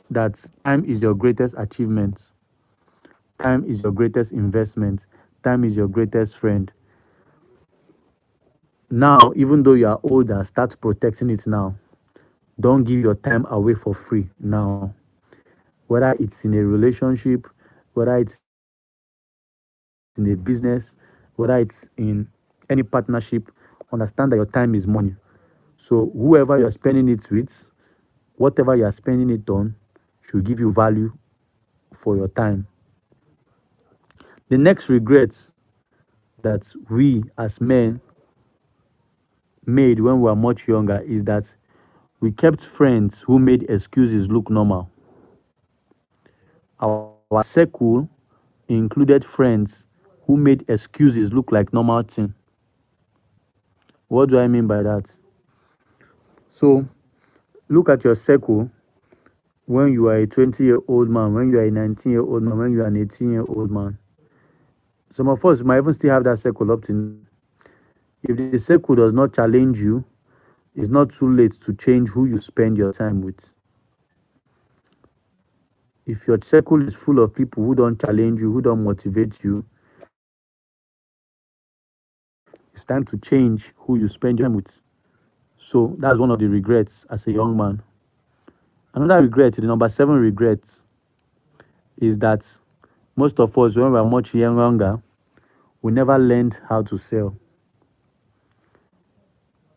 that time is your greatest achievement. Time is your greatest investment. Time is your greatest friend. Now, even though you are older, start protecting it now. Don't give your time away for free now. Whether it's in a relationship, whether it's in a business, whether it's in any partnership, understand that your time is money. So whoever you're spending it with, whatever you are spending it on, should give you value for your time. The next regret that we as men made when we were much younger is that we kept friends who made excuses look normal. Our circle included friends who made excuses look like normal thing. What do I mean by that? So look at your circle when you are a 20-year-old man, when you are a 19-year-old man, when you are an 18-year-old man. Some of us might even still have that circle up to now. If the circle does not challenge you, it's not too late to change who you spend your time with. If your circle is full of people who don't challenge you, who don't motivate you, it's time to change who you spend your time with. So that's one of the regrets as a young man. Another regret, the number 7 regret, is that most of us, when we were much younger, we never learned how to sell.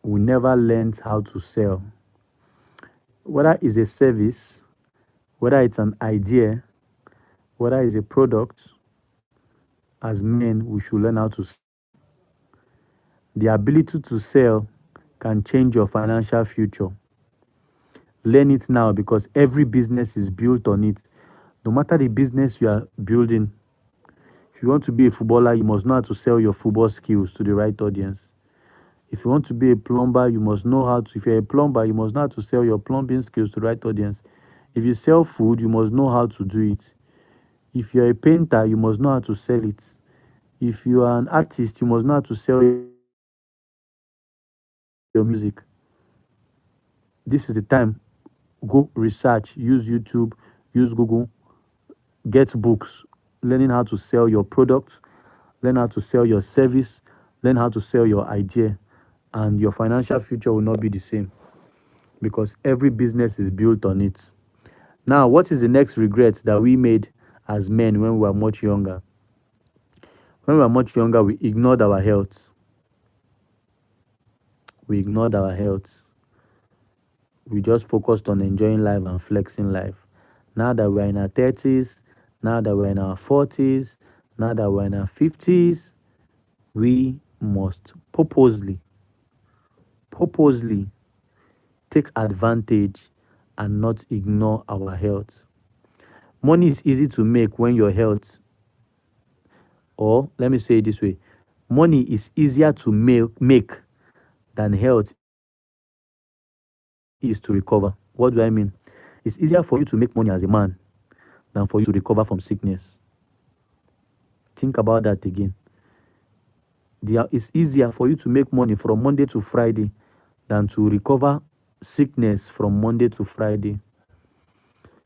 We never learned how to sell. Whether it's a service, whether it's an idea, whether it's a product, as men, we should learn how to sell. The ability to sell can change your financial future. Learn it now because every business is built on it. No matter the business you are building, if you want to be a footballer, you must know how to sell your football skills to the right audience. If you want to be a plumber, you must know how to, if you're a plumber, you must know how to sell your plumbing skills to the right audience. If you sell food, you must know how to do it. If you're a painter, you must know how to sell it. If you are an artist, you must know how to sell your music. This is the time. Go research, use YouTube, use Google, get books, learning how to sell your product, learn how to sell your service, learn how to sell your idea, and your financial future will not be the same because every business is built on it. Now, what is the next regret that we made as men when we were much younger? When we were much younger, we ignored our health. We ignored our health. We just focused on enjoying life and flexing life. Now that we're in our 30s, now that we're in our 40s, now that we're in our 50s, we must purposely take advantage and not ignore our health. Money is easy to make when your health, or let me say it this way, money is easier to make than health is to recover. What do I mean? It's easier for you to make money as a man than for you to recover from sickness. Think about that again. It's easier for you to make money from Monday to Friday than to recover sickness from Monday to Friday.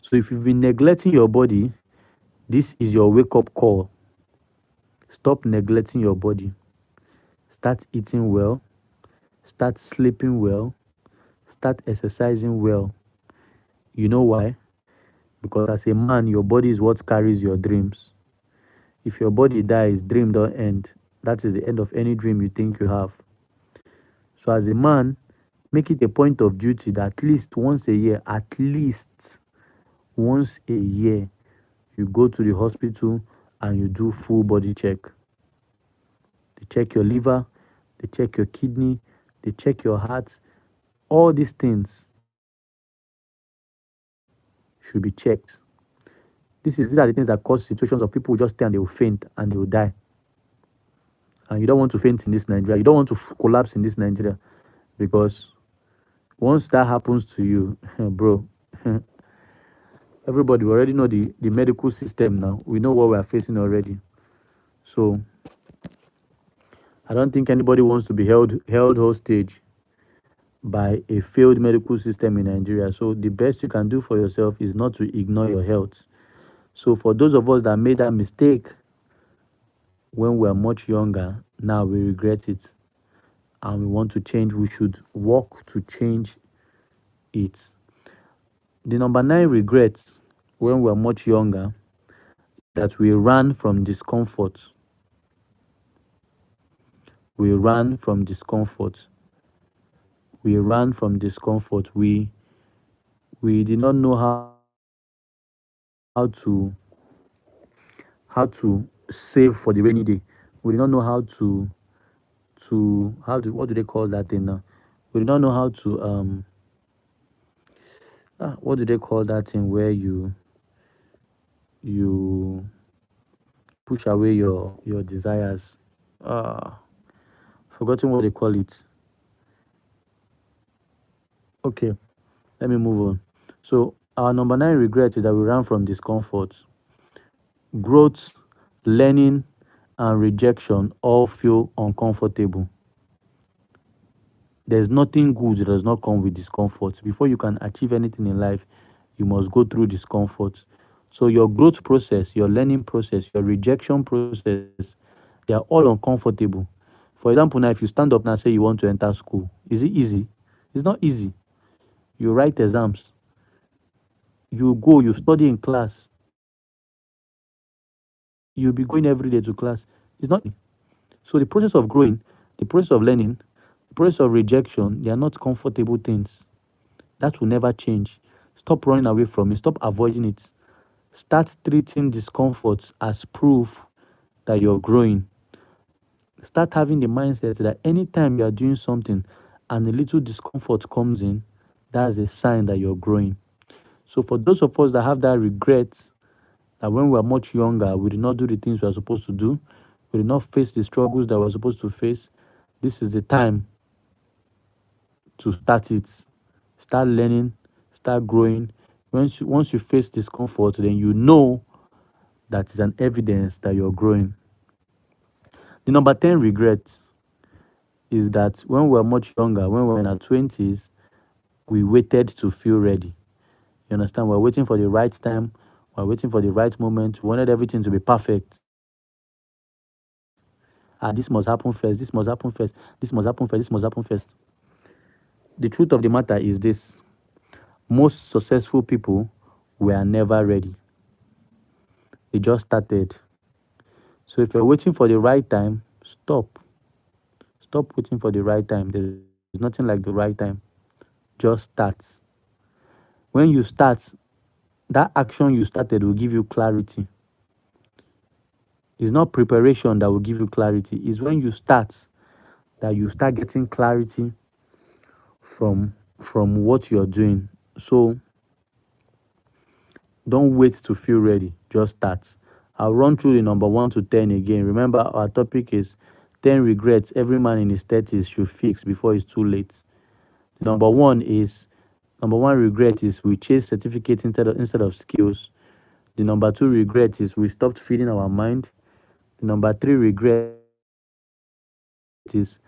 So if you've been neglecting your body, this is your wake up call. Stop neglecting your body. Start eating well. Start sleeping well. Start exercising well. You know why? Because as a man, your body is what carries your dreams. If your body dies, dream don't end. That is the end of any dream you think you have. So as a man, make it a point of duty that at least once a year, you go to the hospital and you do full body check. They check your liver, they check your kidney, they check your heart. All these things should be checked. These are the things that cause situations of people who just stay and they will faint and they will die. And you don't want to faint in this Nigeria. You don't want to collapse in this Nigeria because once that happens to you, bro, everybody, we already know the medical system now. We know what we are facing already. So I don't think anybody wants to be held hostage by a failed medical system in Nigeria. So the best you can do for yourself is not to ignore your health. So for those of us that made that mistake when we are much younger, now we regret it and we want to change. We should work to change it. The number 9 regret when we are much younger, that we ran from discomfort. We ran from discomfort. We ran from discomfort. We did not know how to save for the rainy day. We did not know how to what do they call that thing now? We did not know how to what do they call that thing where you push away your desires. Uh Forgotten what they call it. Okay, let me move on. So our number 9 regret is that we ran from discomfort. Growth, learning, and rejection all feel uncomfortable. There's nothing good that does not come with discomfort. Before you can achieve anything in life, you must go through discomfort. So your growth process, your learning process, your rejection process, they are all uncomfortable. For example, now if you stand up now and say you want to enter school, is it easy? It's not easy. You write exams, you go, you study in class, you'll be going every day to class. It's not easy. So the process of growing, the process of learning, the process of rejection, they are not comfortable things. That will never change. Stop running away from it. Stop avoiding it. Start treating discomfort as proof that you're growing. Start having the mindset that anytime you are doing something and a little discomfort comes in, that's a sign that you're growing. So for those of us that have that regret that when we are much younger, we did not do the things we are supposed to do, we did not face the struggles that we're supposed to face, this is the time to start it. Start learning, start growing. Once you face discomfort, then you know that is an evidence that you're growing. The number 10 regret is that when we were much younger, when we were in our 20s, we waited to feel ready. You understand? We're waiting for the right time, we're waiting for the right moment. We wanted everything to be perfect. This must happen first, this must happen first, this must happen first, this must happen first, this must happen first. The truth of the matter is this: most successful people were never ready, they just started. So if you're waiting for the right time, stop. Stop waiting for the right time. There's nothing like the right time. Just start. When you start, that action you started will give you clarity. It's not preparation that will give you clarity. It's when you start that you start getting clarity from what you're doing. So don't wait to feel ready. Just start. I'll run through the number 1 to 10 again. Remember, our topic is 10 regrets every man in his 30s should fix before it's too late. The number one regret is we chase certificate instead of skills. The number 2 regret is we stopped feeding our mind. The number 3 regret is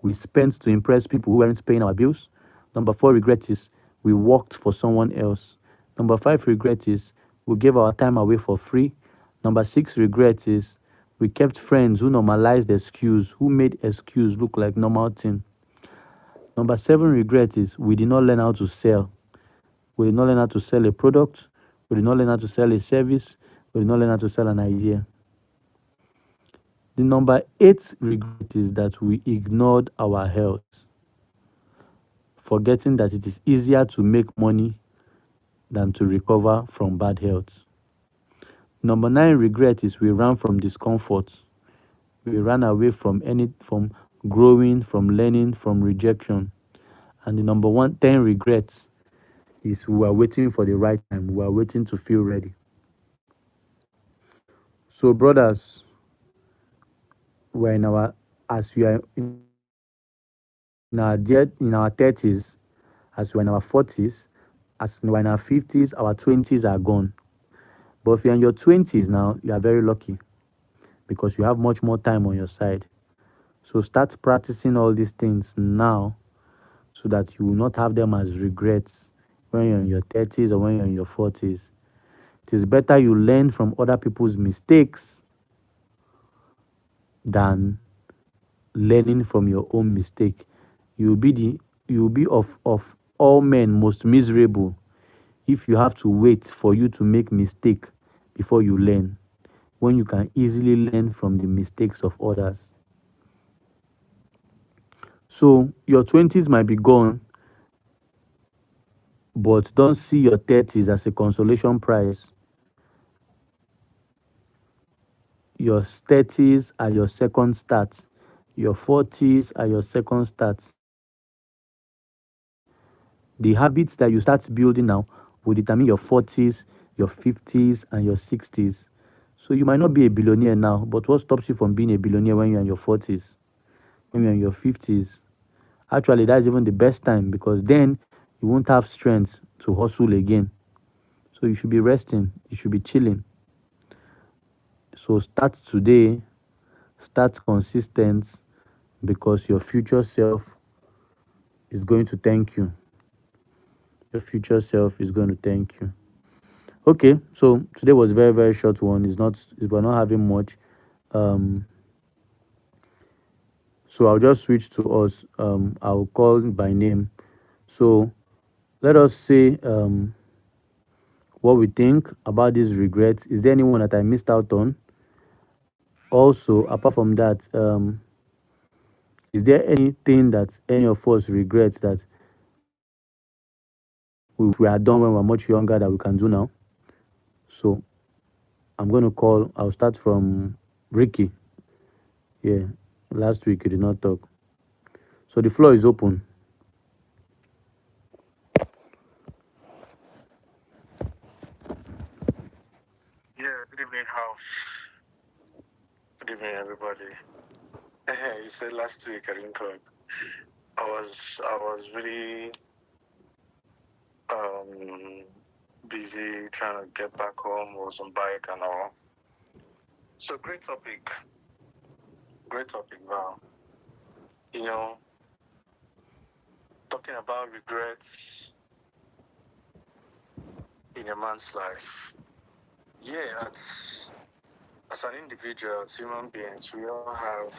we spent to impress people who weren't paying our bills. Number 4 regret is we worked for someone else. Number 5 regret is we gave our time away for free. Number 6 regret is we kept friends who normalized excuse, who made excuse look like normal thing. Number 7 regret is we did not learn how to sell. We did not learn how to sell a product. We did not learn how to sell a service. We did not learn how to sell an idea. The number 8 regret is that we ignored our health, forgetting that it is easier to make money than to recover from bad health. Number 9 regret is we ran from discomfort. We ran away from growing, from learning, from rejection. And the number 10 regret is we are waiting for the right time. We are waiting to feel ready. So, brothers, we're in our as we are in our 30s, as we're in our 40s, as we're in our 50s, our 20s are gone. But if you're in your 20s now, you are very lucky because you have much more time on your side. So start practicing all these things now so that you will not have them as regrets when you're in your 30s or when you're in your 40s. It is better you learn from other people's mistakes than learning from your own mistake. You'll be the you'll be of all men most miserable if you have to wait for you to make mistake before you learn, when you can easily learn from the mistakes of others. So your 20s might be gone, but don't see your 30s as a consolation prize. Your 30s are your second start. Your 40s are your second start. The habits that you start building now will determine your 40s, your 50s, and your 60s. So you might not be a billionaire now, but what stops you from being a billionaire when you're in your 40s, when you're in your 50s? Actually, that's even the best time because then you won't have strength to hustle again. So you should be resting, you should be chilling. So start today, start consistent because your future self is going to thank you. Your future self is going to thank you. Okay, so today was very very short one. We're not having much. Um, so I'll just switch to us. I'll call by name. So let us say what we think about these regrets. Is there anyone that I missed out on? Also, apart from that, is there anything that any of us regrets that we are done when we are much younger that we can do now? So I'm going to call. I'll start from Ricky. Yeah, last week you did not talk. So the floor is open. Yeah, good evening, House. Good evening, everybody. You said last week I didn't talk. I was really um busy trying to get back home, was on bike and all. So great topic, Val. You know, talking about regrets in a man's life. Yeah, as an individual, as human beings, we all have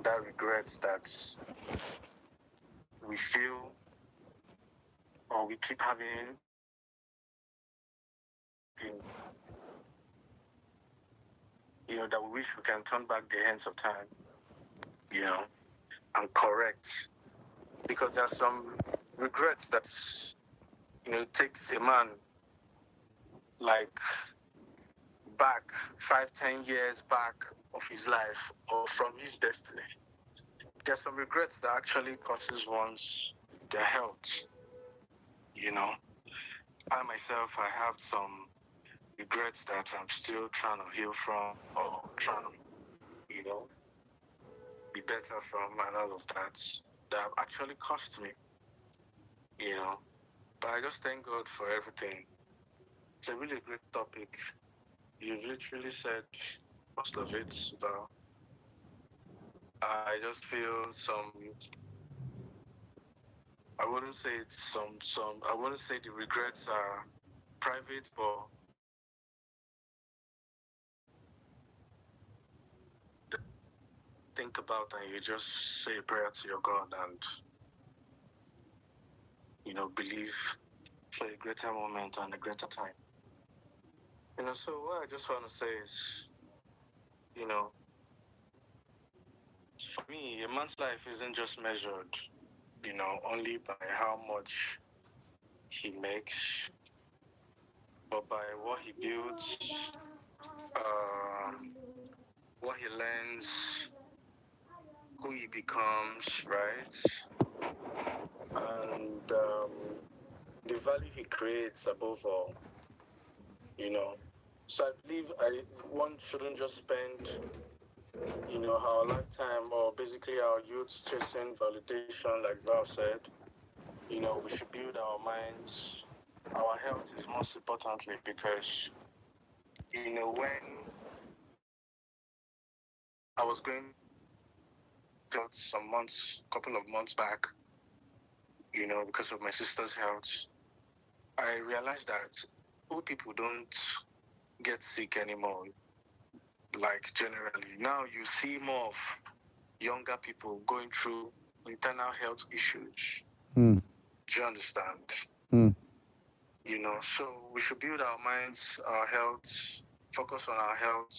that regrets that we feel or we keep having in that we wish we can turn back the hands of time, you know, and correct. Because there are some regrets that, takes a man like back 5, 10 years back of his life or from his destiny. There's some regrets that actually causes one's their health, you know. I myself I have some regrets that I'm still trying to heal from or trying to, you know, be better from and all of that have actually cost me, you know. But I just thank God for everything. It's a really great topic. You've literally said most of it, but I just feel I wouldn't say it's I wouldn't say the regrets are private, but think about and you just say a prayer to your God and, believe for a greater moment and a greater time. So what I just want to say is, you know, for me, a man's life isn't just measured, only by how much he makes, but by what he builds, um, what he learns, who he becomes, right? And the value he creates above all, you know. So I believe one shouldn't just spend, our lifetime or basically our youth chasing validation, like Val said. We should build our minds. Our health is most importantly because, when I was going to couple of months back, because of my sister's health, I realized that old people don't get sick anymore, like generally. Now you see more of younger people going through internal health issues. Mm. Do you understand? Mm. So we should build our minds, our health, focus on our health,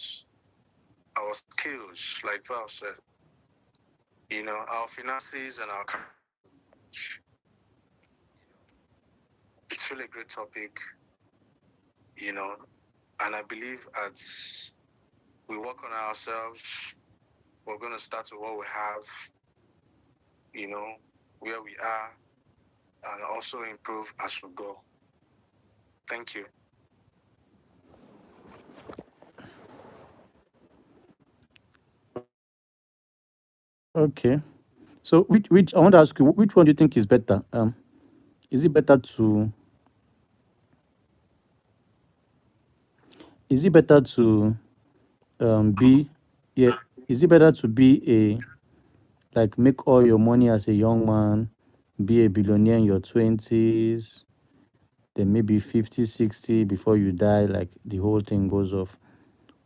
our skills, like Val said, our finances and our it's really a great topic, you know, and I believe as we work on ourselves, we're going to start with what we have, where we are, and also improve as we go. Thank you. Okay. So which I want to ask you, which one do you think is better? Is it better to is it better to be yeah, is it better to be a like make all your money as a young man, be a billionaire in your 20s, then maybe 50, 60 before you die, like the whole thing goes off?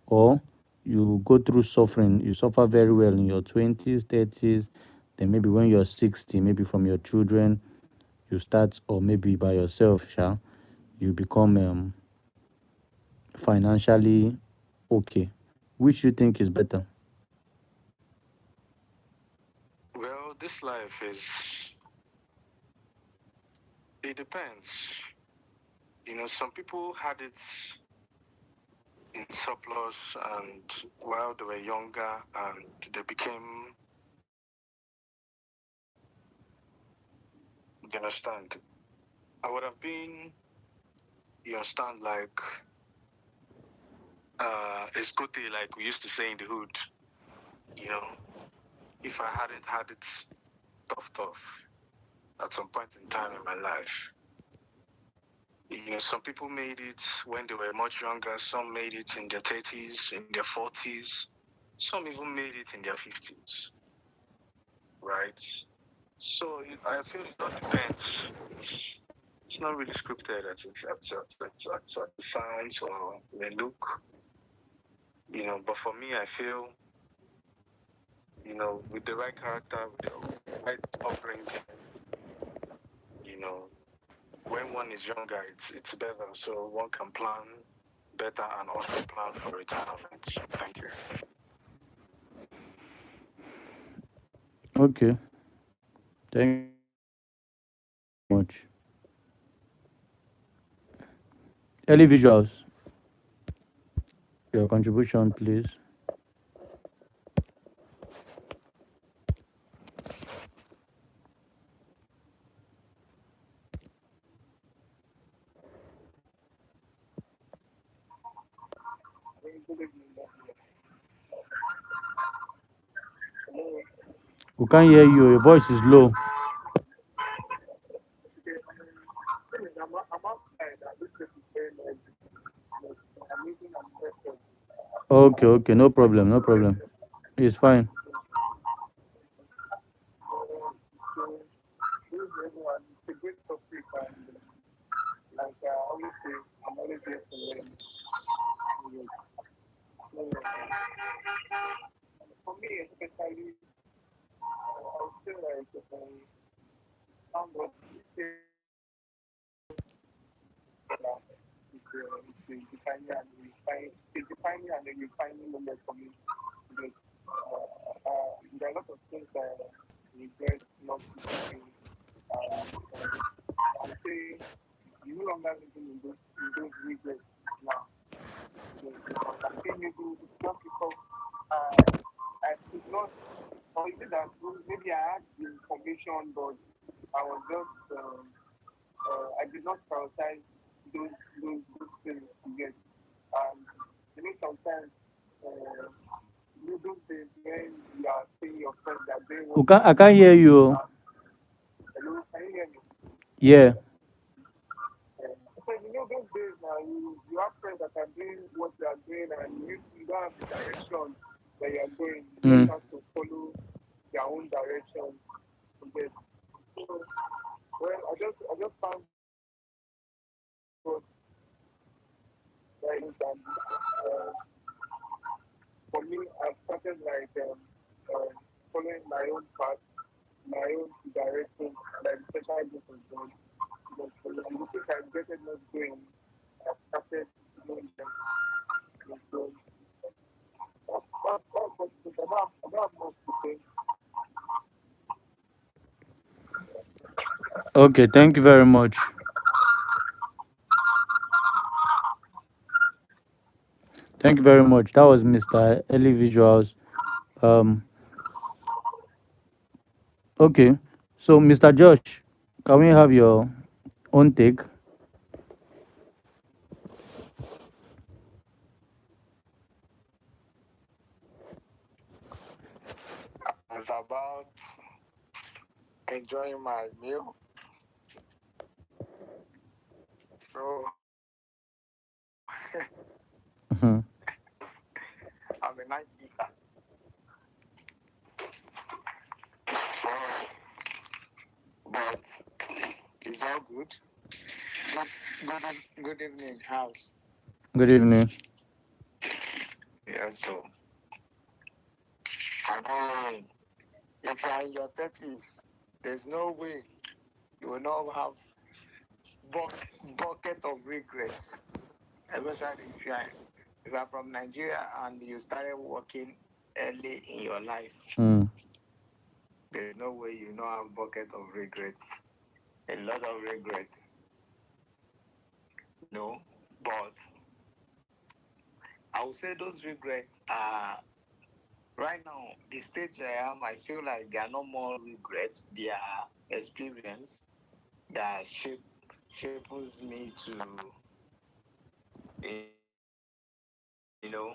Or you go through suffering, you suffer very well in your 20s, 30s, then maybe when you're 60, maybe from your children, you start, or maybe by yourself, you become financially okay. Which you think is better? Well, this life it depends. Some people had it in surplus and while they were younger and they became, you understand? I would have been, you understand, like a scooty, like we used to say in the hood, you know, if I hadn't had it tough at some point in time in my life. Some people made it when they were much younger, some made it in their 30s, in their 40s, some even made it in their 50s, right? So I feel it all depends. It's not really scripted at the sounds or the look, but for me, I feel, with the right character, with the right upbringing, you know, when one is younger, it's better. So one can plan better and also plan for retirement. Thank you. Okay. Thank you very much. Early visuals, your contribution, please. We can't hear you. Your voice is low. Okay, okay, no problem, no problem. It's fine. I can't hear you. Yeah. Mm. For me, I've started following my own path, my own direction, like special grace of God. But the things I regretted not doing, I've started doing them. So that's what I don't have much to say. Okay, thank you very much. Thank you very much. That was Mr. Ellie Visuals. Um, okay, so Mr. Josh, can we have your own take? It's about enjoying my meal. So Mhm. I'm a night eater. So, but it's all good. Good evening, house. Good evening. Yeah, so I if you are in your 30s, there's no way you will not have bucket of regrets. Especially if you are from Nigeria and you started working early in your life, Mm. there's no way you not have bucket of regrets. A lot of regrets, no. But I would say those regrets are right now the stage I am. I feel like they are no more regrets. They are experience that shapes me to you know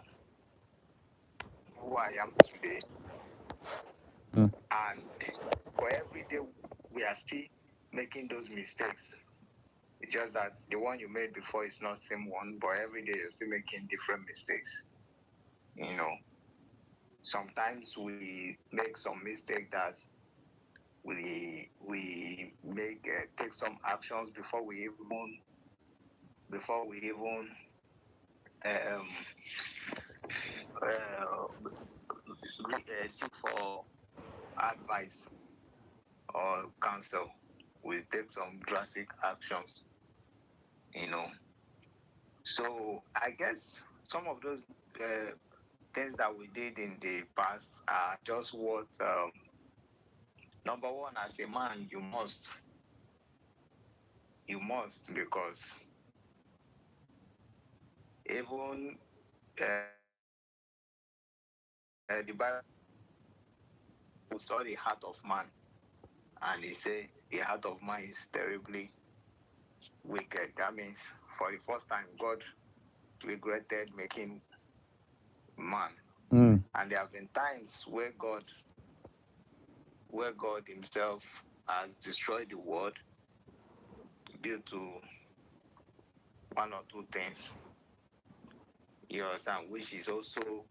who I am today. Mm. And for every day we are still making those mistakes. It's just that the one you made before is not the same one, but every day you're still making different mistakes. You know, sometimes we make some mistake that we make take some actions before we even um, seek for advice or counsel. We take some drastic actions. You know, so I guess some of those uh, things that we did in the past are just what number one, as a man you must because even the Bible saw the heart of man, and he said the heart of man is terribly wicked. That means for the first time God regretted making man. Mm. And there have been times where God himself has destroyed the world due to one or two things. You understand, which is also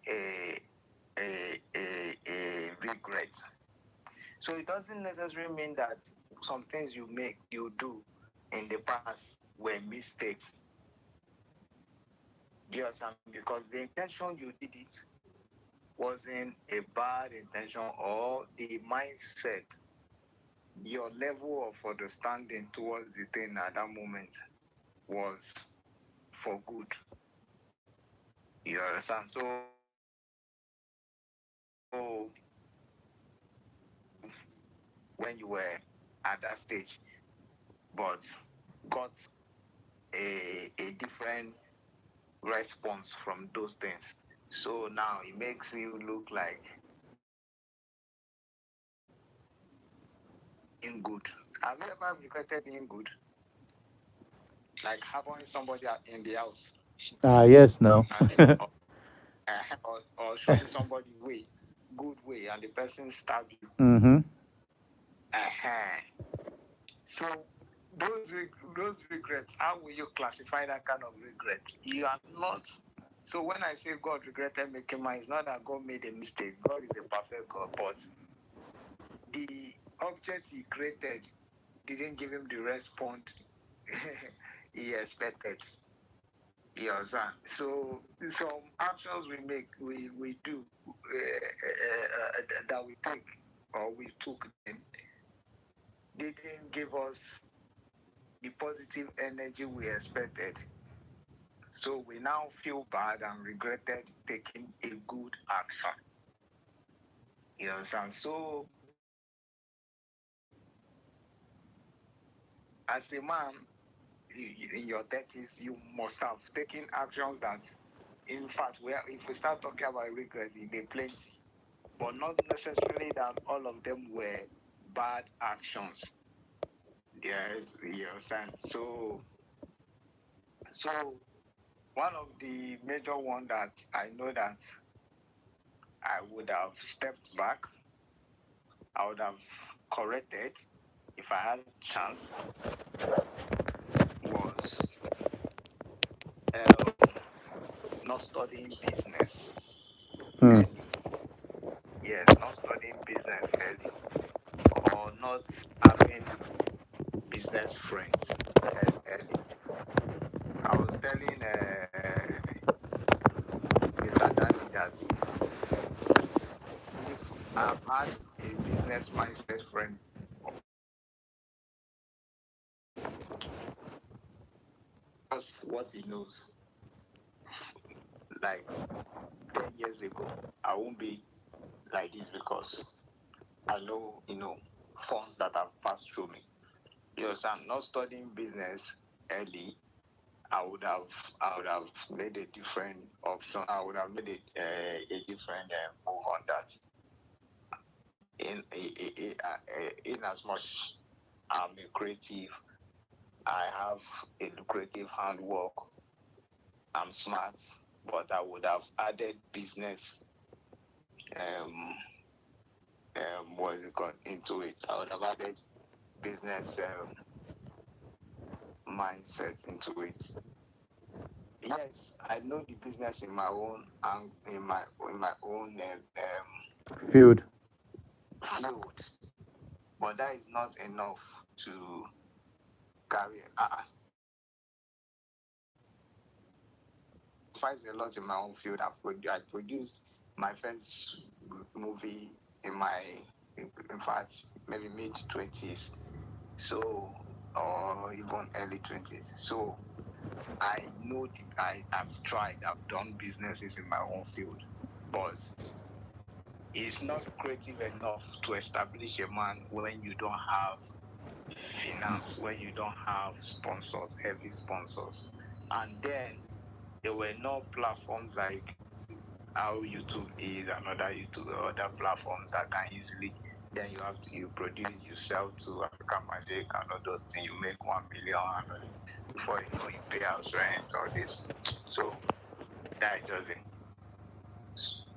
a a regret. So it doesn't necessarily mean that some things you do in the past were mistakes. You understand? Because the intention you did it wasn't a bad intention, or the mindset, your level of understanding towards the thing at that moment was for good. You understand? So when you were at that stage, but got a different response from those things. So now it makes you look like being good. Have you ever regretted being good? Like having somebody in the house Ah, yes, now. and or showing somebody good way, and the person stab you. Mm-hmm. Uh-huh. So those regrets, how will you classify that kind of regret? You are not. So when I say God regretted making man, it's not that God made a mistake. God is a perfect God, but the object he created didn't give him the response he expected. Yes, so some actions we make, we do, that we take or we took then didn't give us the positive energy we expected. So we now feel bad and regretted taking a good action. You understand? So as a man in your 30s, you must have taken actions that, in fact, where if we start talking about regrets, they plenty, but not necessarily that all of them were bad actions. Yes, you understand. So one of the major one that I know that I would have stepped back, I would have corrected if I had a chance, was um, not studying business Hmm. early. Yes, not studying business early, or not having business friends early. I was telling Mr. Danny that if I've had a business mindset friend, that's what he knows. Like 10 years ago, I won't be like this because I know, funds that have passed through me. Yes, I'm not studying business early. I would have, I would have made a different option. I would have made it a different move on that. In as much I'm a creative, I have a lucrative handwork. I'm smart, but I would have added business um what is it called into it. I would have added business mindset into it. Yes, I know the business in my own and in my own Field. field, but that is not enough to carry. Fight a lot in my own field. I produced my first movie in fact, maybe mid 20s, so, or even early 20s. So I know I've tried, I've done businesses in my own field, but it's not lucrative enough to establish a man when you don't have finance, when you don't have sponsors, heavy sponsors. And then there were no platforms like how YouTube is and other platforms that can easily, then you produce, you sell to African Magic and all those things, you make 1 million and before you know you pay house rent, all this. So that doesn't.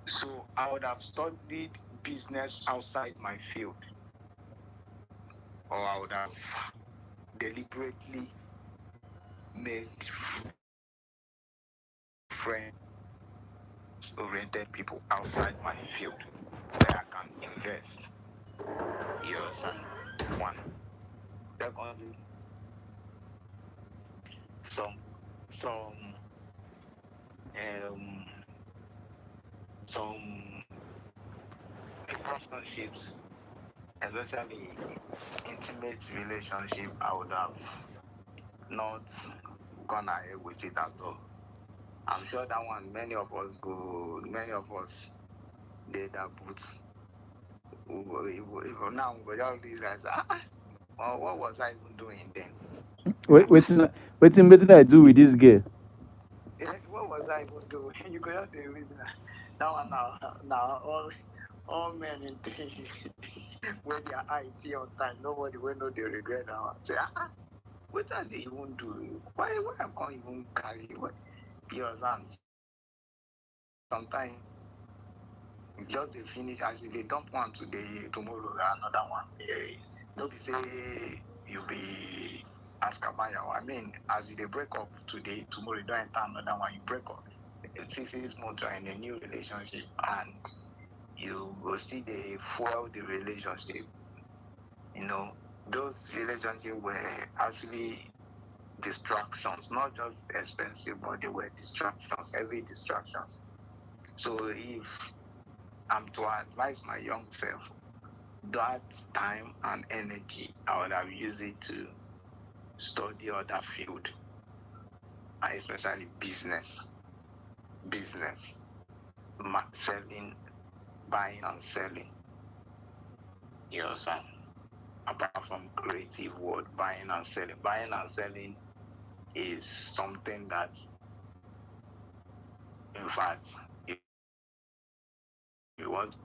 So I would have studied business outside my field, or I would have deliberately made friends-oriented people outside my field where I can invest. You understand? One. Secondly, some some um some relationships, especially intimate relationship, I would have not gone ahead with it at all. I'm sure that one many of us did that, but now we just realize, well, what was I even doing then? Wait, waiting I do with this girl. What was I even doing? You could have the reason that one now all men in things when they are IT on time, nobody will know they regret that one. Say, what are they even do? Why I can't even carry what your hands? Sometimes just they finish as if they dump one today, tomorrow another one. No be say you be Askabaya. I mean, as you they break up today, tomorrow you don't enter another one, you break up. 6 months are in a new relationship and you go still they fuel the relationship. You know, those relationships were actually distractions, not just expensive, but they were distractions, heavy distractions. So if I'm to advise my young self, that time and energy, I would have used it to study other field, and especially business, selling, buying and selling. You understand? Apart from creative word, buying and selling. Buying and selling is something that, in fact, if you want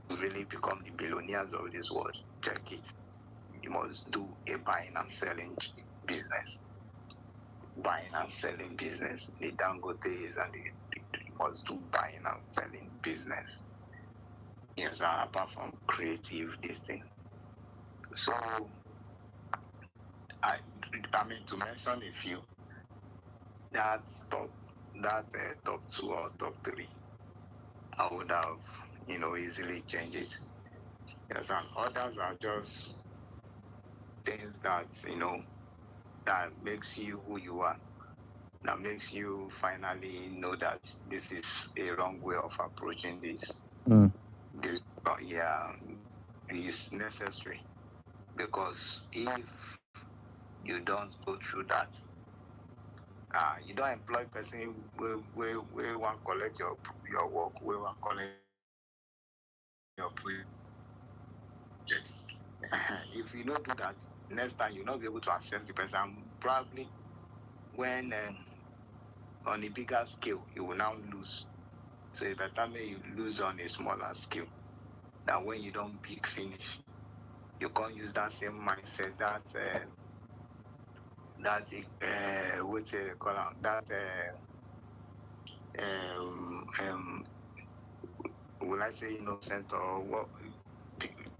to really become the billionaires of this world, check it. You must do a buying and selling business. Buying and selling business. The Dangotes and you must do buying and selling business. Yes, apart from creative this thing. So I mean to mention a few, that top top two or top three, I would have easily changed it. Yes, and others are just things that that makes you who you are, that makes you finally know that this is a wrong way of approaching this. Mm. This yeah, is necessary, because if you don't go through that, you don't employ person where one collect your work, where one collect your project. If you don't do that, next time you'll not be able to access the person. Probably when on a bigger scale, you will now lose. So by the time you lose on a smaller scale, that when you don't big finish, you can't use that same mindset, what they call it, that will I say innocent or what?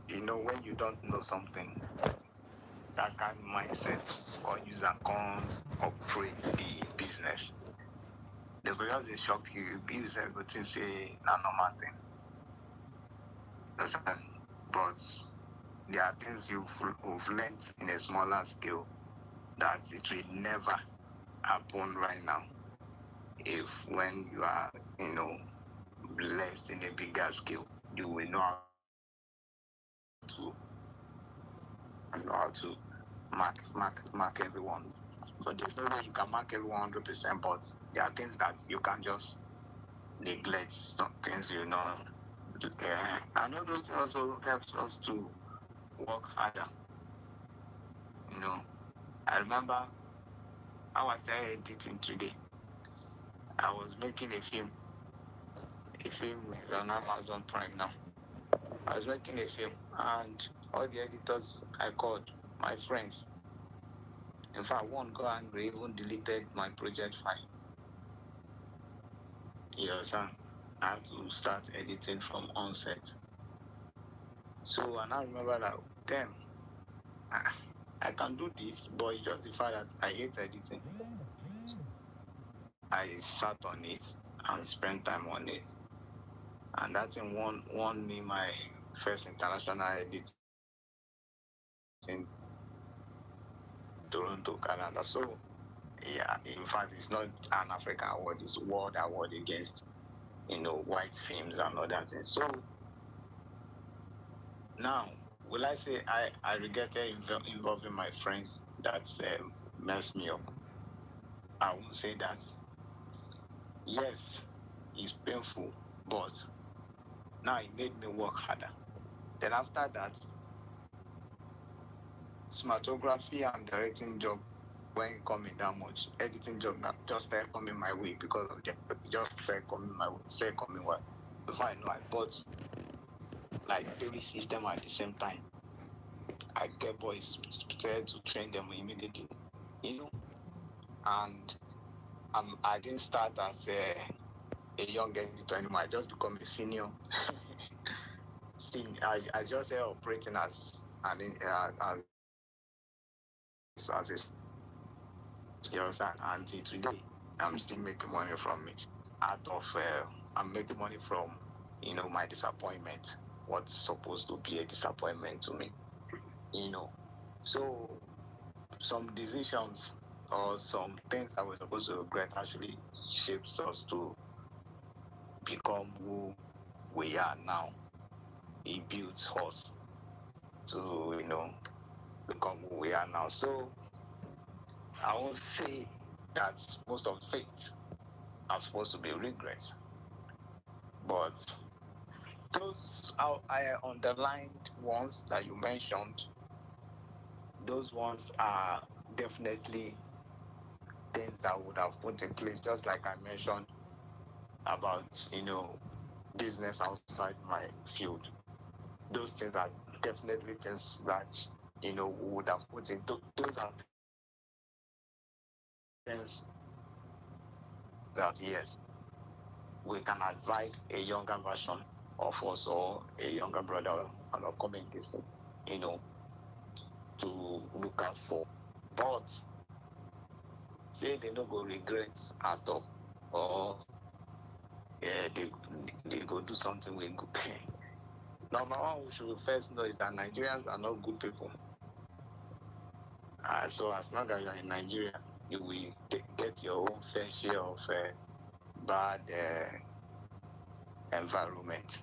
When you don't know something, that kind of mindset or use and can operate the business. The because they shock you, you say everything say na normal thing. Understand? But there are things you've learned in a smaller scale that it will never happen right now. If when you are, blessed in a bigger scale, you will know how to mark everyone. But there's no way you can mark everyone 100%. But there are things that you can just neglect. Some things and all those also helps us to work harder. I remember how I started editing today. I was making a film. A film is on Amazon Prime now. I was making a film, and all the editors I called, my friends. In fact, one got angry, even deleted my project file. Yes, sir. I had to start editing from onset. So, and I remember that, damn, I can do this, but it's just the fact that I hate editing. I sat on it and spent time on it. And that thing won me my first international editing Toronto, Canada. So yeah, in fact, it's not an African award; it's world award against white films and other things. So now, will I say I regretted involving my friends that messed me up? I won't say that. Yes, it's painful, but now it made me work harder. Then after that, cinematography and directing job when coming that much. Editing job now just started coming my way because of them. It just started coming my way, started coming well. Before I know, I bought like 3 systems at the same time. I get boys started to train them immediately, you know. And I didn't start as a young editor anymore. I just become a senior. I just started operating as as a skills, and until today, I'm still making money from it. Out of I'm making money from my disappointment. What's supposed to be a disappointment to me, you know. So some decisions or some things that we're supposed to regret actually shapes us to become who we are now. It builds us to, become who we are now. So I won't say that most of faith are supposed to be regrets, but those I underlined ones that you mentioned, those ones are definitely things that I would have put in place, just like I mentioned about, business outside my field. Those things are definitely things that, we would have put in. Those are things that, yes, we can advise a younger version of us or a younger brother or an upcoming person, you know, to look out for. But say they no go regret at all, or they go do something with good. Number one, we should first know is that Nigerians are not good people. So as long as you're in Nigeria, you will get your own fair share of bad environment.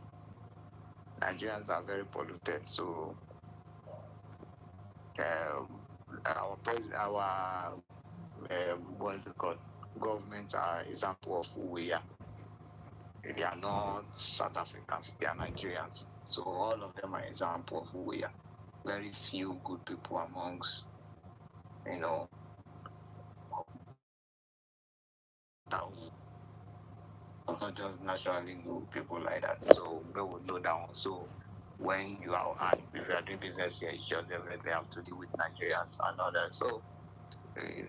Nigerians are very polluted, so our what is it called? Government are example of who we are. They are not South Africans, they are Nigerians. So all of them are example of who we are. Very few good people amongst, you know, thousands. Not just naturally good people like that. So we would know that one. So when you are and if you are doing business here, you just definitely have to deal with Nigerians and others. So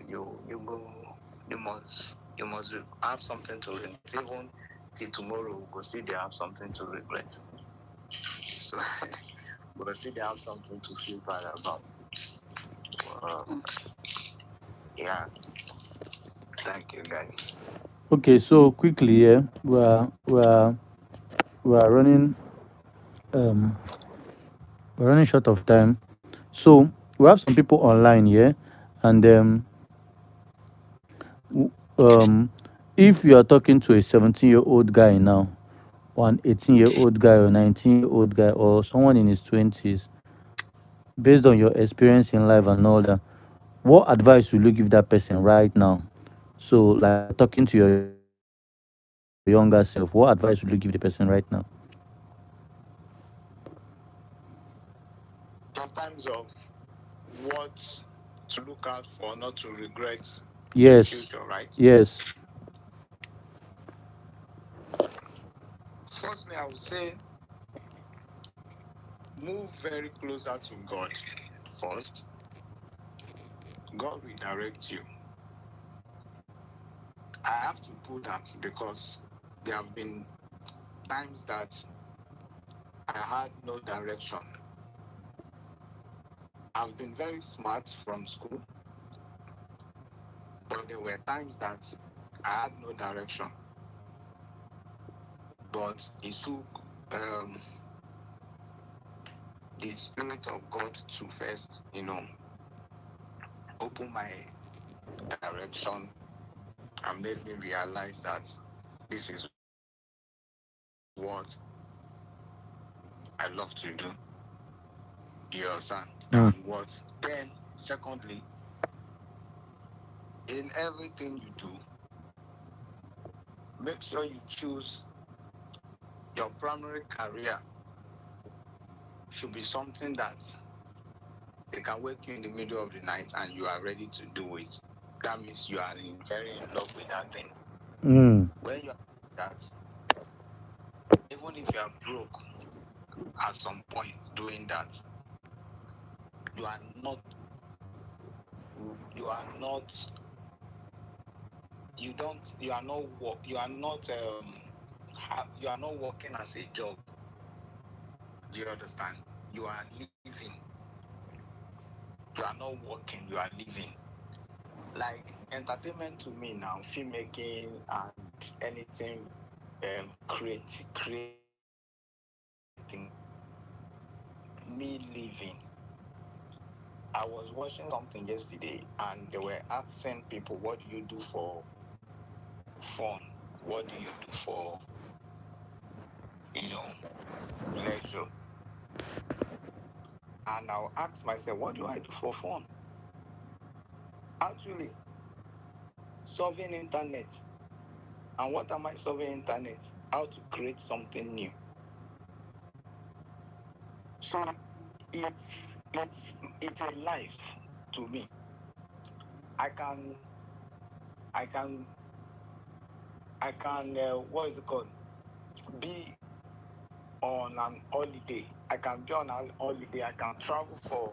you go you must have something to regret. Even till tomorrow we go still they have something to regret. So we go still they have something to feel bad about. Uh, yeah. Thank you guys. Okay, so quickly, yeah, we're running um we're running short of time. So we have some people online, yeah, and w- um if you are talking to a 17-year-old guy now, or an 18-year-old guy, or 19-year-old guy, or someone in his 20s, based on your experience in life and all that, what advice will you give that person right now? So, like you're talking to your younger self, what advice will you give the person right now? In terms of what to look out for, not to regret in Yes, future, right? yes, Firstly, I would say move very closer to God first. God will direct you. I have to put that because there have been times that I had no direction. I've been very smart from school, but there were times that I had no direction. But it took the Spirit of God to first, open my direction and made me realize that this is what I love to do. You understand? mm, And what then, secondly, in everything you do, make sure you choose your primary career should be something that they can wake you in the middle of the night and you are ready to do it. That means you are very in love with that thing. mm, When you are that, even if you are broke at some point doing that, you are not, you are not, you are not you are not working as a job. Do you understand? You are living. You are not working. You are living. Like entertainment to me now, filmmaking and anything creating me living. I was watching something yesterday, and they were asking people, "What do you do for fun? What do you do for, you know, leisure?" And I'll ask myself, what do I do for fun? Actually, solving internet. And what am I solving internet? How to create something new. So it's it's a life to me. I can I can what is it called? Be on an holiday. I can be on an holiday. I can travel for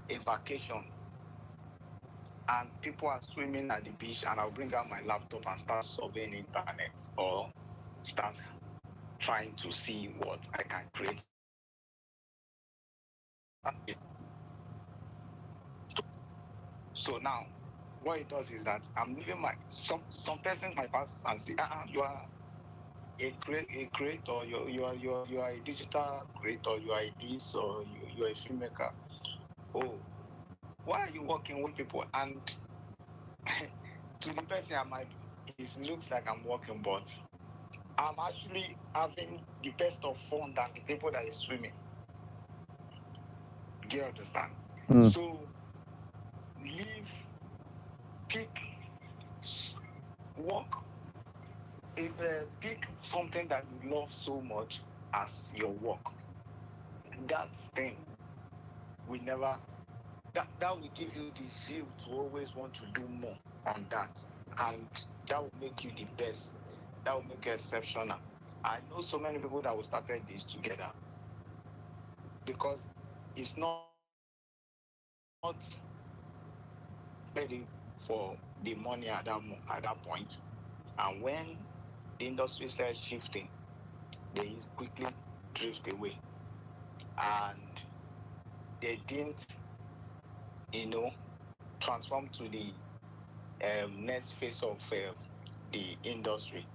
a vacation, and people are swimming at the beach, and I'll bring out my laptop and start solving internet, or start trying to see what I can create. So now, what it does is that I'm leaving my some persons might pass and say, you are a creator, you are a digital creator, you are a this, or you are a filmmaker. Oh, why are you working with people? And to the person, I might, it looks like I'm working, but I'm actually having the best of fun than the people that is swimming. Do you understand? So leave, pick, work, if pick something that you love so much as your work. That thing will never, that will give you the zeal to always want to do more on that, and that will make you the best. That will make you exceptional. I know so many people that will started this together, because it's not ready for the money at that point. And when the industry starts shifting, they quickly drift away, and they didn't, you know, transform to the next phase of the industry.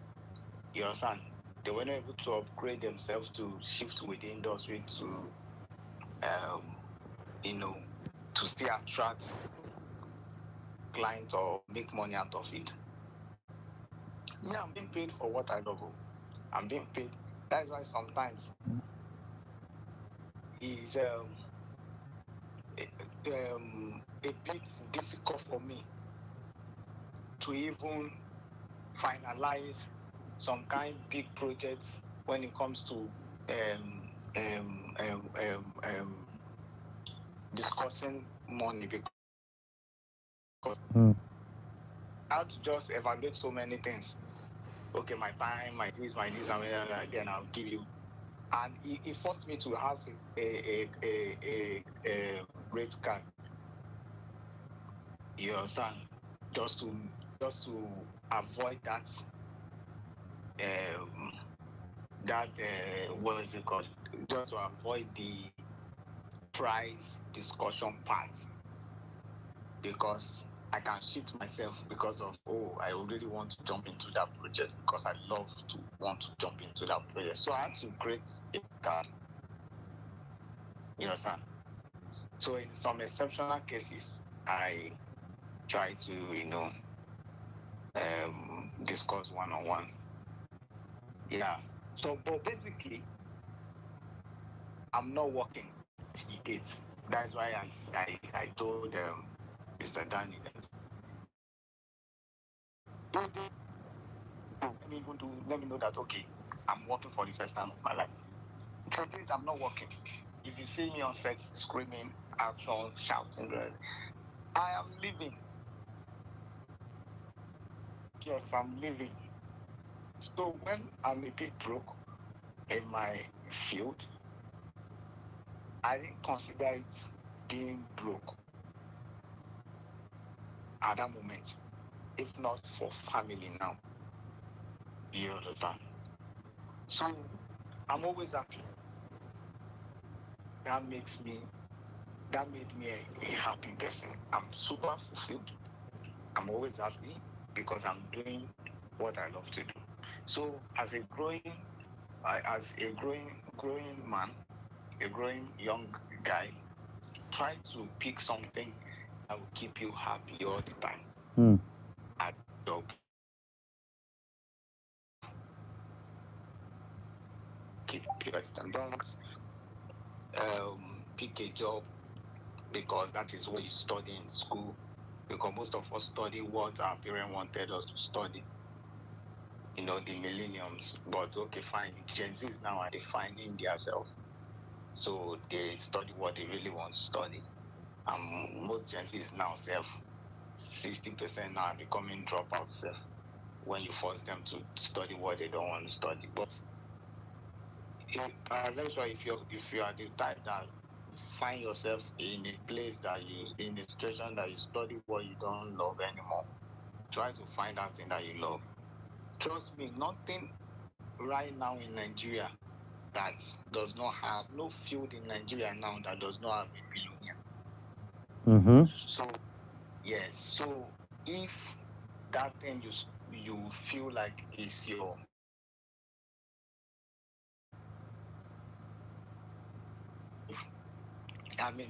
You understand? They were not able to upgrade themselves to shift with the industry to, um, you know, to still attract clients or make money out of it. Me, I'm being paid for what I love. I'm being paid. That's why sometimes it's a bit difficult for me to even finalize some kind big projects when it comes to um, um, um, um, um, discussing money, because I have to just evaluate so many things. Okay, my time, my this, and then I'll give you. And it forced me to have a rate card. You understand? Just to avoid that um, what is it called? Just to avoid the price discussion part, because I can shift myself because of, oh, I really want to jump into that project because I love to want to jump into that project. So I had to create a card. You understand? So in some exceptional cases, I try to, discuss one on one. Yeah. So, but basically, I'm not working till date. That's why I told Mr. Danny that let me know that, okay, I'm working for the first time of my life. Till date, I'm not working. If you see me on set screaming, actions, shouting, I am living. Yes, I'm living. So when I'm a bit broke in my field, I didn't consider it being broke at that moment, if not for family now. You understand? So I'm always happy. That makes me, that made me a happy person. I'm super fulfilled. I'm always happy because I'm doing what I love to do. So as a growing man, a growing young guy, try to pick something that will keep you happy all the time. Hmm. At job, keep your and don't pick a job because that is what you study in school. Because most of us study what our parents wanted us to study. The millenniums. But okay, fine. Gen Zs now are defining themselves. So they study what they really want to study. Most Gen Zs now, 60% now are becoming dropouts when you force them to study what they don't want to study. But eventually, if you are the type that find yourself in a place that you in a situation that you study what you don't love anymore, try to find that thing that you love. Trust me, nothing right now in Nigeria that does not have no field in Nigeria now that does not have a billionaire. Mm-hmm. So yes, so if that thing you feel like is your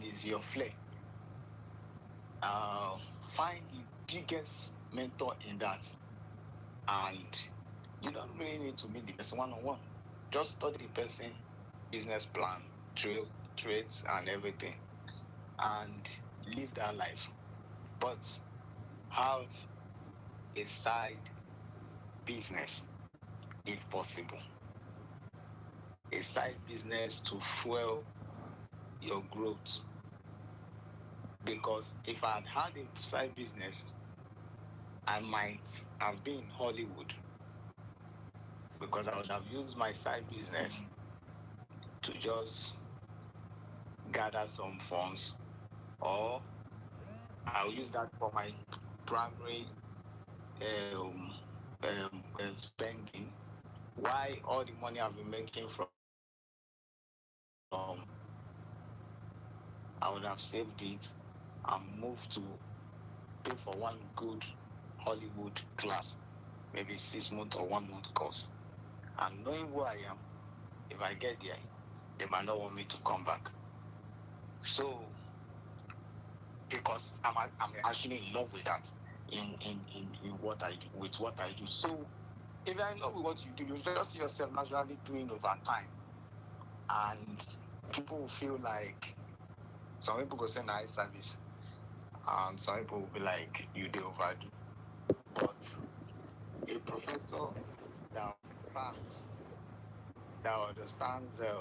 is your flare, find the biggest mentor in that, and you don't really need to meet the person one on one. Just study the person, business plan, traits, and everything, and live that life. But have a side business if possible. A side business to fuel your growth. Because if I had a side business, I might have been in Hollywood because I would have used my side business to just gather some funds, or I'll use that for my primary um, spending. Why all the money I've been making from I would have saved it and moved to pay for one good Hollywood class, maybe 6 month or 1 month course. And knowing who I am, if I get there, they might not want me to come back. So because I'm actually in love with that, in what I do, with what I do. So if you're in love with what you do, you just see yourself naturally doing over time, and people will feel like some people go say nice service, and some people will be like you do overdo. But a professor that understands the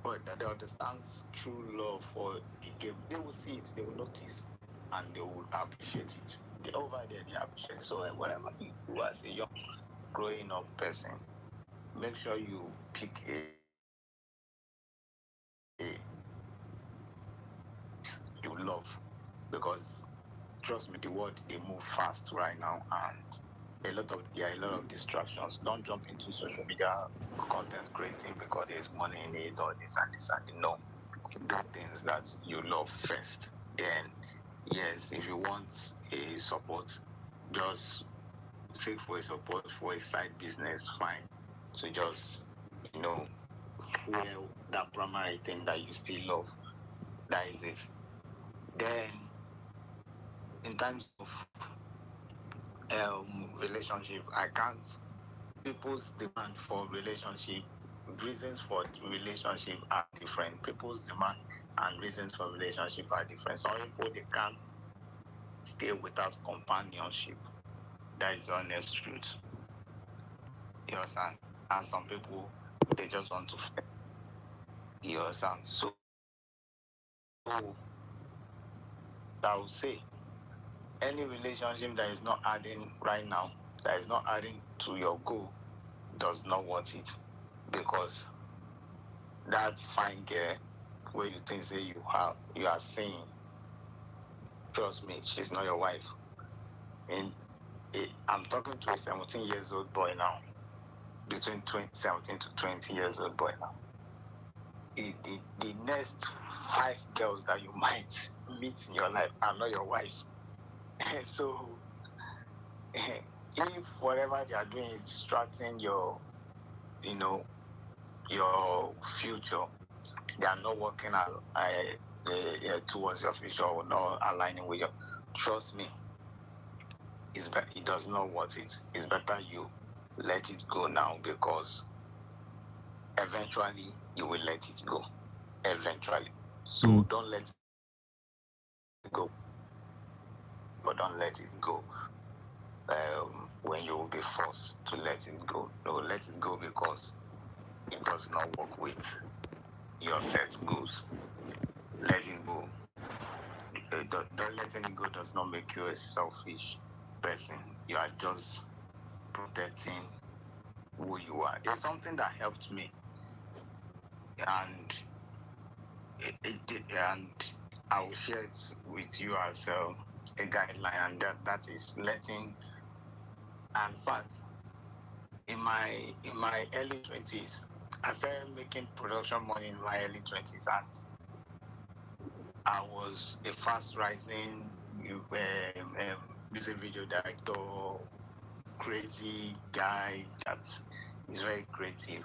but that understands true love for the game, they will see it, they will notice, and they will appreciate it. They over there, they appreciate it. So whatever you do as a young growing up person, make sure you pick a you love, because trust me, the world they move fast right now, and there are a lot of distractions. Don't jump into social media content creating because there's money in it or this and this and no. Do things that you love first. Then yes, if you want a support, just seek for a support for a side business, fine. So just you know fuel that primary thing that you still love. That is it. Then in terms of relationship, I can't people's demand for relationship, reasons for relationship are different. People's demand and reasons for relationship are different. Some people they can't stay without companionship. That is the honest truth. You understand? And some people they just want to you understand. So I would say any relationship that is not adding right now, that is not adding to your goal, does not want it. Because that fine girl where you think say you are seeing, trust me, she's not your wife. And I'm talking to a 17 years old boy now, between 17 to 20 years old boy now. The next 5 girls that you might meet in your life are not your wife. So if whatever they are doing is distracting your, you know, your future, they are not working towards your future or not aligning with your. Trust me, it does not worth it. It's better you let it go now, because eventually you will let it go. Eventually. So don't let it go. But don't let it go when you will be forced to let it go. No, let it go because it does not work with your set goals. Letting go, don't letting it go does not make you a selfish person. You are just protecting who you are. There's something that helped me, and and I will share it with you as a guideline, and that is letting. And fact, in my early 20s, I started making production money in my early 20s, and I was a fast rising music video director, crazy guy that is very creative,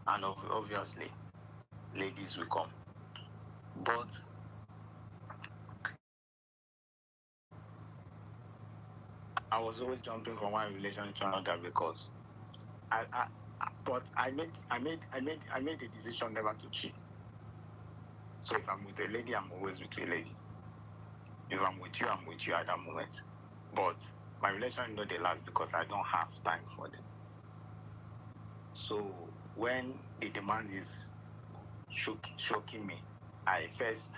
and obviously ladies will come. But I was always jumping from one relationship to another because but I made a decision never to cheat. So if I'm with a lady, I'm always with a lady. If I'm with you at that moment. But my relationship no dey last because I don't have time for them. So when the demand is shocking me, I first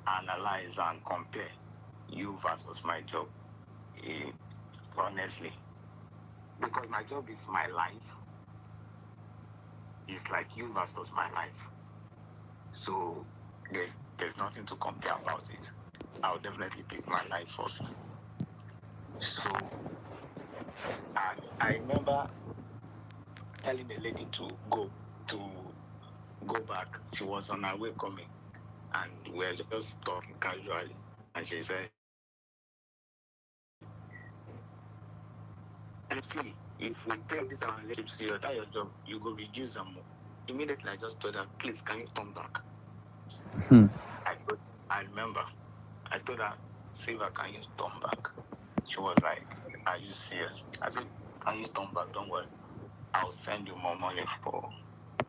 analyze and compare you versus my job. Honestly, because my job is my life. It's like you versus my life. So there's nothing to compare about it. I'll definitely pick my life first. So I remember telling the lady to go back. She was on her way coming, and we were just talking casually. And she said, "MC, if we take this our relationship serious, that your job, you go reduce them more." Immediately, I just told her, "Please, can you turn back?" I remember. I told her, "Silva, can you turn back?" She was like, "Are you serious?" I said, "Can you turn back? Don't worry. I'll send you more money for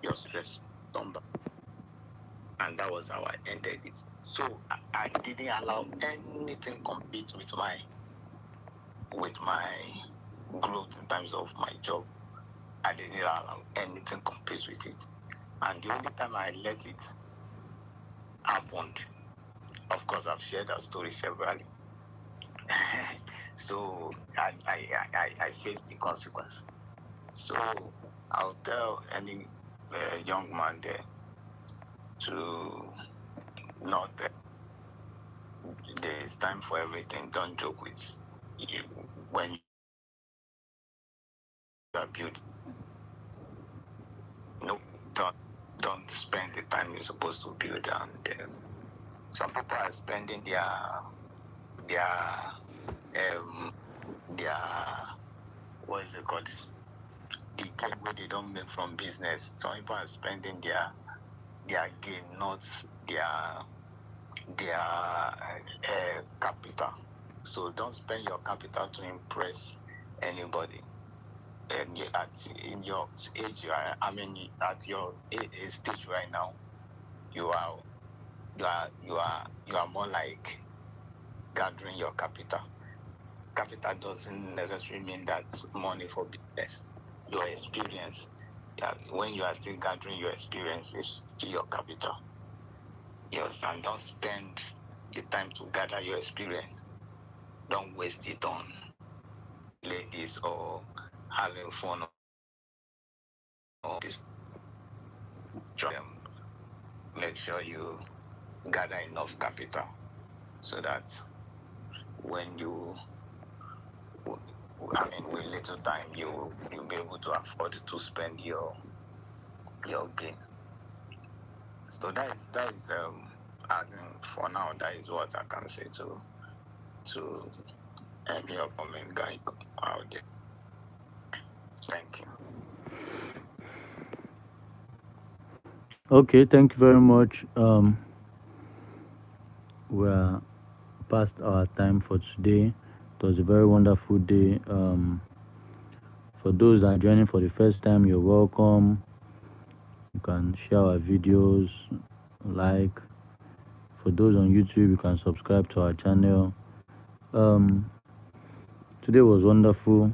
your stress. Turn back." And that was how I ended it. So I didn't allow anything compete with my growth in terms of my job. I didn't allow anything compete with it. And the only time I let it happened, of course, I've shared that story severally. So I faced the consequence. So I'll tell any young man there to not there is time for everything. Don't joke with you when you are building. No, don't spend the time you're supposed to build. And some people are spending their their what is it called? The gain where they don't make from business. Some people are spending their gain, not their capital. So don't spend your capital to impress anybody. And in your age, at your stage right now, you are more like gathering your capital. Capital doesn't necessarily mean that money for business. Your experience, when you are still gathering your experience, is still your capital. Yes, and don't spend the time to gather your experience. Don't waste it on ladies or having fun or this. Make sure you gather enough capital so that when you, with little time, you'll be able to afford to spend your gain. So that is I think for now that is what I can say to any upcoming guy out there. Thank you. Okay, thank you very much. We're past our time for today. It was a very wonderful day. For those that are joining for the first time, you're welcome. You can share our videos, like. For those on YouTube, you can subscribe to our channel. Um, Today was wonderful.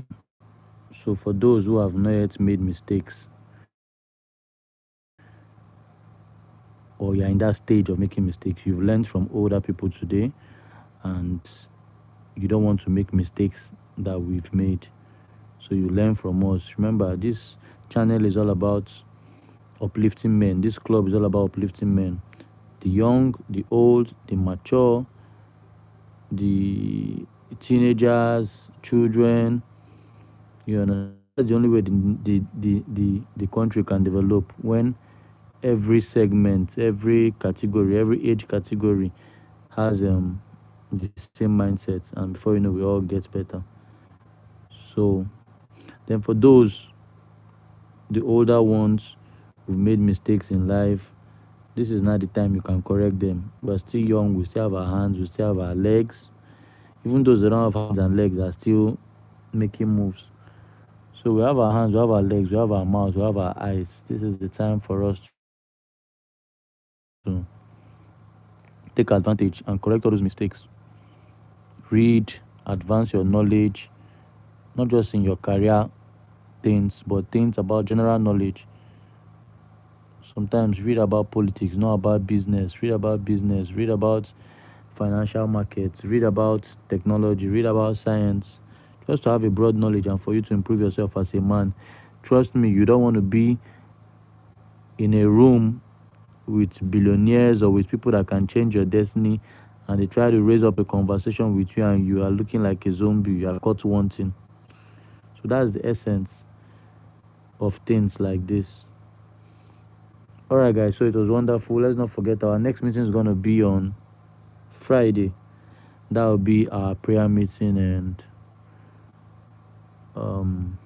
So for those who have not yet made mistakes, or you're in that stage of making mistakes, you've learned from older people today, and you don't want to make mistakes that we've made. So you learn from us. Remember, this channel is all about uplifting men. This club is all about uplifting men. The young, the old, the mature, the teenagers, children. You understand? That's the only way the country can develop, when every segment, every category, every age category has the same mindset, and before you know, we all get better. So then, for those, the older ones who've made mistakes in life, this is not the time you can correct them. We're still young, we still have our hands, we still have our legs. Even those that don't have hands and legs are still making moves. So we have our hands, we have our legs, we have our mouths, we have our eyes. This is the time for us to take advantage and correct all those mistakes. Read, advance your knowledge, not just in your career things, but things about general knowledge. Sometimes read about politics, not about business. Read about business, read about financial markets, read about technology, read about science, just to have a broad knowledge and for you to improve yourself as a man. Trust me, you don't want to be in a room with billionaires or with people that can change your destiny, and they try to raise up a conversation with you and you are looking like a zombie, you are caught wanting. So that's the essence of things like this. All right, guys, so it was wonderful. Let's not forget our next meeting is going to be on Friday. That will be our prayer meeting, and um,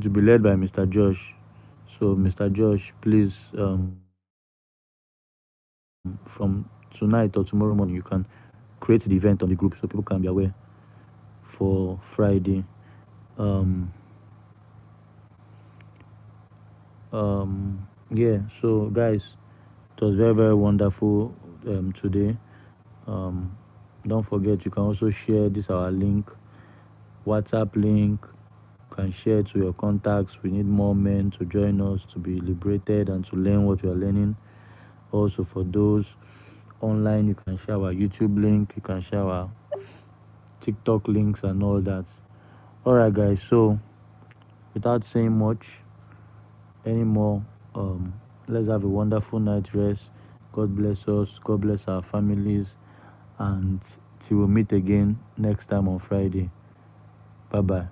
to be led by Mr. Josh. So, Mr. Josh, please, from tonight or tomorrow morning, you can create the event on the group so people can be aware for Friday. Um, yeah. So, guys, it was very, very wonderful today. Um, don't forget, you can also share this our link, WhatsApp link. You can share it to your contacts. We need more men to join us to be liberated and to learn what we are learning. Also, for those online, you can share our YouTube link, you can share our TikTok links, and all that. All right, guys. So, without saying much anymore, let's have a wonderful night rest. God bless us. God bless our families. And till we meet again next time on Friday. Bye bye.